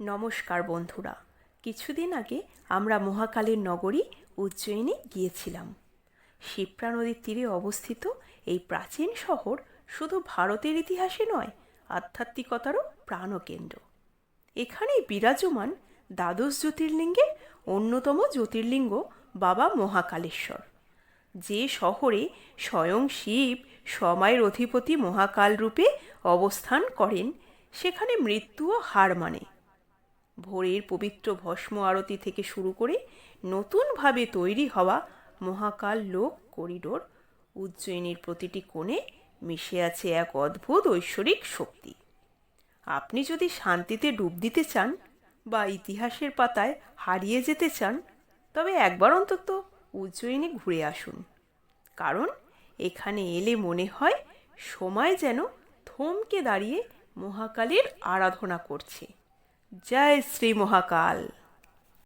নমস্কার বন্ধুরা। কিছুদিন আগে আমরা মহাকালের নগরী উজ্জয়িনী গিয়েছিলাম। শিপ্রা নদীর তীরে অবস্থিত এই প্রাচীন শহর শুধু ভারতের ইতিহাসে নয়, আধ্যাত্মিকতারও প্রাণকেন্দ্র। এখানেই বিরাজমান দ্বাদশ জ্যোতির্লিঙ্গের অন্যতম জ্যোতির্লিঙ্গ বাবা মহাকালেশ্বর। যে শহরে স্বয়ং শিব সময়ের অধিপতি মহাকাল রূপে অবস্থান করেন, সেখানে মৃত্যুও হার মানে। ভোরের পবিত্র ভস্ম আরতি থেকে শুরু করে নতুনভাবে তৈরি হওয়া মহাকাল লোক করিডোর, উজ্জয়িনীর প্রতিটি কোণে মিশে আছে এক অদ্ভুত ঐশ্বরিক শক্তি। আপনি যদি শান্তিতে ডুব দিতে চান বা ইতিহাসের পাতায় হারিয়ে যেতে চান, তবে একবার অন্তত উজ্জয়িনী ঘুরে আসুন। কারণ এখানে এলে মনে হয় সময় যেন থমকে দাঁড়িয়ে মহাকালের আরাধনা করছে। জয় শ্রী মহাকাল।